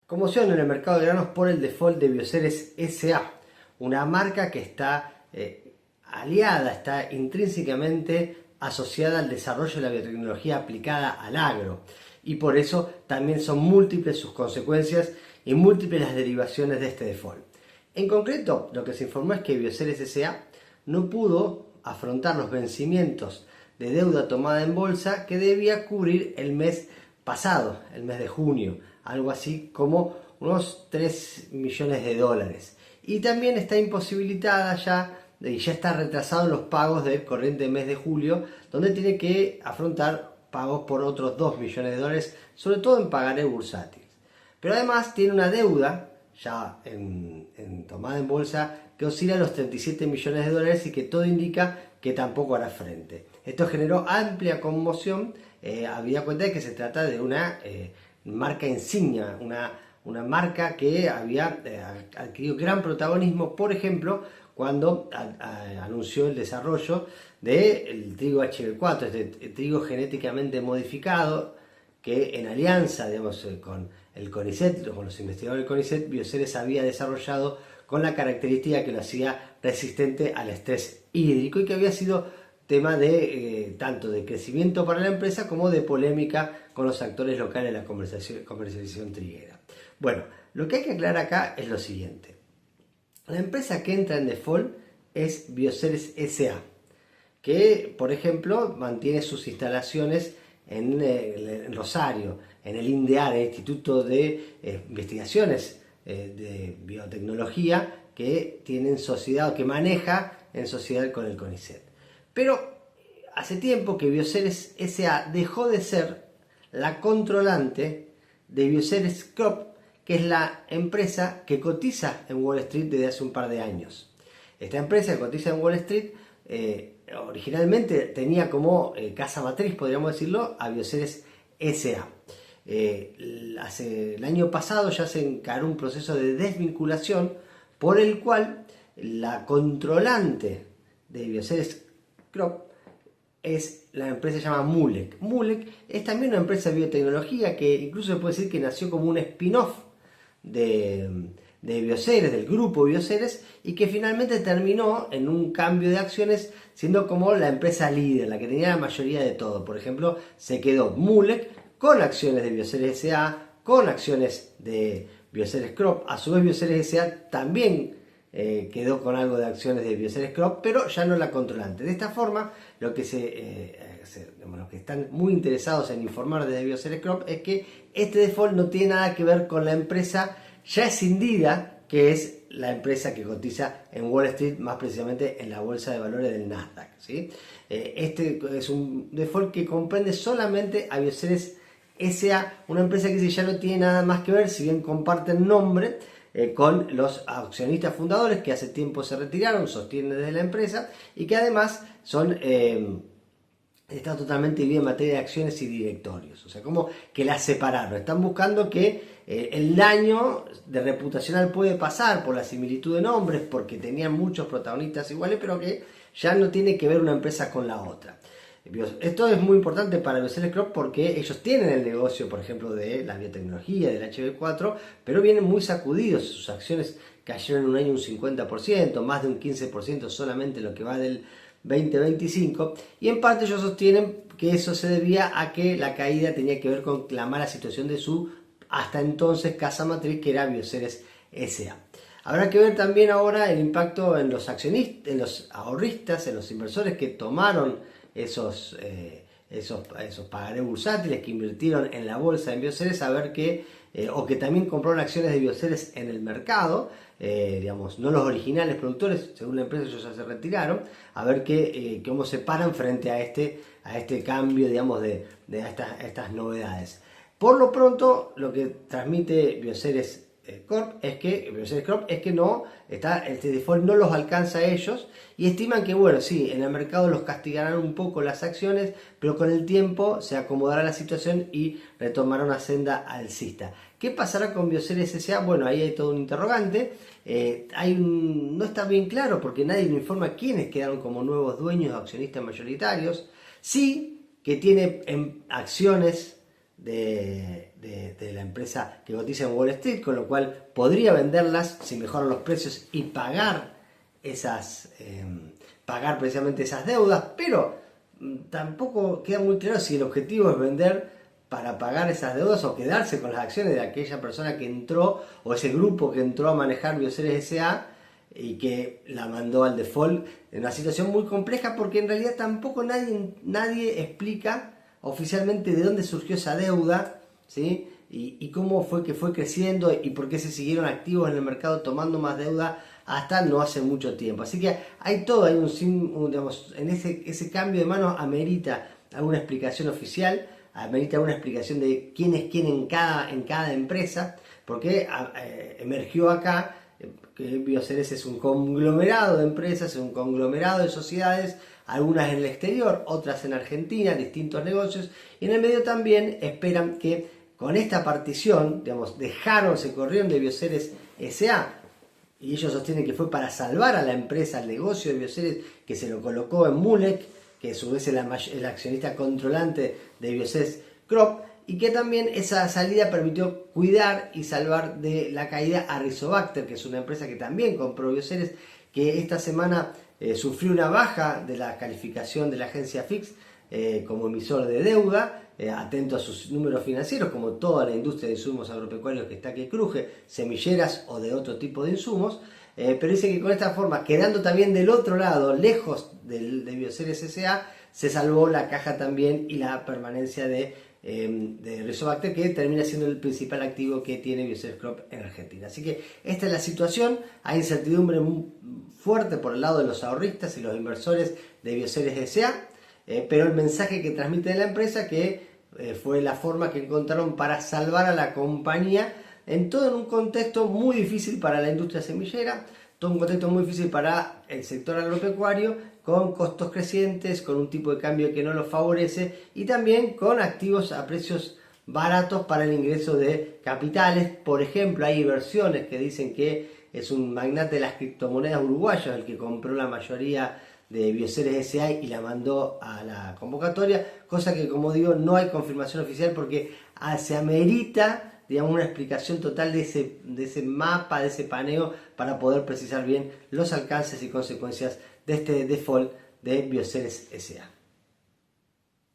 Conmoción en el mercado de granos por el default de Bioceres S.A., una marca que está aliada, está intrínsecamente asociada al desarrollo de la biotecnología aplicada al agro, y por eso también son múltiples sus consecuencias y múltiples las derivaciones de este default. En concreto, lo que se informó es que Bioceres S.A. no pudo afrontar los vencimientos de deuda tomada en bolsa que debía cubrir el mes pasado, el mes de junio, algo así como unos 3 millones de dólares. Y también está imposibilitada y ya está retrasado en los pagos del corriente mes de julio, donde tiene que afrontar pagos por otros 2 millones de dólares, sobre todo en pagaré bursátiles. Pero además tiene una deuda ya tomada en bolsa que oscila a los 37 millones de dólares y que todo indica que tampoco hará frente. Esto generó amplia conmoción, habida cuenta de que se trata de una marca insignia, una marca que había adquirido gran protagonismo, por ejemplo, cuando anunció el desarrollo del trigo HB4, este trigo genéticamente modificado, que en alianza, digamos, con el CONICET, con los investigadores del CONICET, Bioceres había desarrollado con la característica que lo hacía resistente al estrés hídrico y que había sido tema de tanto de crecimiento para la empresa como de polémica con los actores locales de la comercialización triguera. Bueno, lo que hay que aclarar acá es lo siguiente. La empresa que entra en default es Bioceres S.A., que, por ejemplo, mantiene sus instalaciones en Rosario, en el INDEAR, el Instituto de Investigaciones de Biotecnología, que tiene en sociedad o que maneja en sociedad con el CONICET. Pero hace tiempo que Bioceres S.A. dejó de ser la controlante de Bioceres Crop, que es la empresa que cotiza en Wall Street desde hace un par de años. Esta empresa que cotiza en Wall Street originalmente tenía como casa matriz, podríamos decirlo, a Bioceres S.A. El año pasado ya se encaró un proceso de desvinculación por el cual la controlante de Bioceres Crop es la empresa que se llama Moolec. Moolec es también una empresa de biotecnología que incluso se puede decir que nació como un spin-off de Bioceres, del grupo Bioceres, y que finalmente terminó en un cambio de acciones siendo como la empresa líder, la que tenía la mayoría de todo. Por ejemplo, se quedó Moolec con acciones de Bioceres S.A., con acciones de Bioceres Crop. A su vez Bioceres S.A. también quedó con algo de acciones de Bioceres Crop, pero ya no la controlante. De esta forma, los que están muy interesados en informar desde Bioceres Crop es que este default no tiene nada que ver con la empresa ya escindida, que es la empresa que cotiza en Wall Street, más precisamente en la bolsa de valores del Nasdaq, ¿sí? Este es un default que comprende solamente a Bioceres S.A., una empresa que ya no tiene nada más que ver, si bien comparten nombre con los accionistas fundadores que hace tiempo se retiraron, sostienen desde la empresa y que además están totalmente divididos en materia de acciones y directorios. O sea, como que las separaron. Están buscando que el daño de reputacional puede pasar por la similitud de nombres, porque tenían muchos protagonistas iguales, pero que ya no tiene que ver una empresa con la otra. Esto es muy importante para Bioceres Crop porque ellos tienen el negocio, por ejemplo, de la biotecnología, del HB4, pero vienen muy sacudidos. Sus acciones cayeron en un año un 50%, más de un 15% solamente en lo que va del 2025, y en parte ellos sostienen que eso se debía a que la caída tenía que ver con la mala situación de su hasta entonces casa matriz, que era Bioceres S.A. Habrá que ver también ahora el impacto en los accionistas, en los ahorristas, en los inversores que tomaron esos pagarés bursátiles, que invirtieron en la bolsa de Bioceres, a ver o que también compraron acciones de Bioceres en el mercado, digamos, no los originales productores, según la empresa ellos ya se retiraron, a ver cómo se paran frente a este cambio, digamos, de estas novedades. Por lo pronto, lo que transmite Bioceres Crop es que no está, este default no los alcanza a ellos, y estiman que, bueno, sí, en el mercado los castigarán un poco las acciones, pero con el tiempo se acomodará la situación y retomará una senda alcista. ¿Qué pasará con Bioceres S.A.? Bueno, ahí hay todo un interrogante. No está bien claro porque nadie nos informa quiénes quedaron como nuevos dueños o accionistas mayoritarios. Sí que tiene acciones de la empresa que cotiza en Wall Street, con lo cual podría venderlas si mejoran los precios y pagar pagar precisamente esas deudas, pero tampoco queda muy claro si el objetivo es vender para pagar esas deudas o quedarse con las acciones de aquella persona que entró o ese grupo que entró a manejar Bioceres S.A. y que la mandó al default en una situación muy compleja, porque en realidad tampoco nadie explica oficialmente de dónde surgió esa deuda, ¿sí? Y cómo fue que fue creciendo y por qué se siguieron activos en el mercado tomando más deuda hasta no hace mucho tiempo. Así que hay todo, digamos, en ese cambio de manos amerita alguna explicación oficial, amerita una explicación de quién es quién en cada empresa, porque emergió acá que Bioceres es un conglomerado de empresas, es un conglomerado de sociedades, algunas en el exterior, otras en Argentina, distintos negocios, y en el medio también esperan que con esta partición, digamos, se corrieron de Bioceres S.A., y ellos sostienen que fue para salvar a la empresa, al negocio de Bioceres, que se lo colocó en Moolec, que a su vez es el accionista controlante de Bioceres Crop, y que también esa salida permitió cuidar y salvar de la caída a Rizobacter, que es una empresa que también compró Bioceres, que esta semana sufrió una baja de la calificación de la agencia Fitch como emisor de deuda, atento a sus números financieros, como toda la industria de insumos agropecuarios que está que cruje, semilleras o de otro tipo de insumos, pero dice que con esta forma, quedando también del otro lado, lejos de Bioceres S.A., se salvó la caja también y la permanencia de Rizobacter, que termina siendo el principal activo que tiene Bioceres Crop en Argentina. Así que esta es la situación. Hay incertidumbre muy fuerte por el lado de los ahorristas y los inversores de Bioceres S.A., pero el mensaje que transmite de la empresa que fue la forma que encontraron para salvar a la compañía en un contexto muy difícil para la industria semillera, todo un contexto muy difícil para el sector agropecuario, con costos crecientes, con un tipo de cambio que no los favorece y también con activos a precios baratos para el ingreso de capitales. Por ejemplo, hay versiones que dicen que es un magnate de las criptomonedas uruguayas el que compró la mayoría de Bioceres S.A. y la mandó a la convocatoria, cosa que, como digo, no hay confirmación oficial porque se amerita, digamos, una explicación total de ese mapa, de ese paneo, para poder precisar bien los alcances y consecuencias de este default de Bioceres S.A.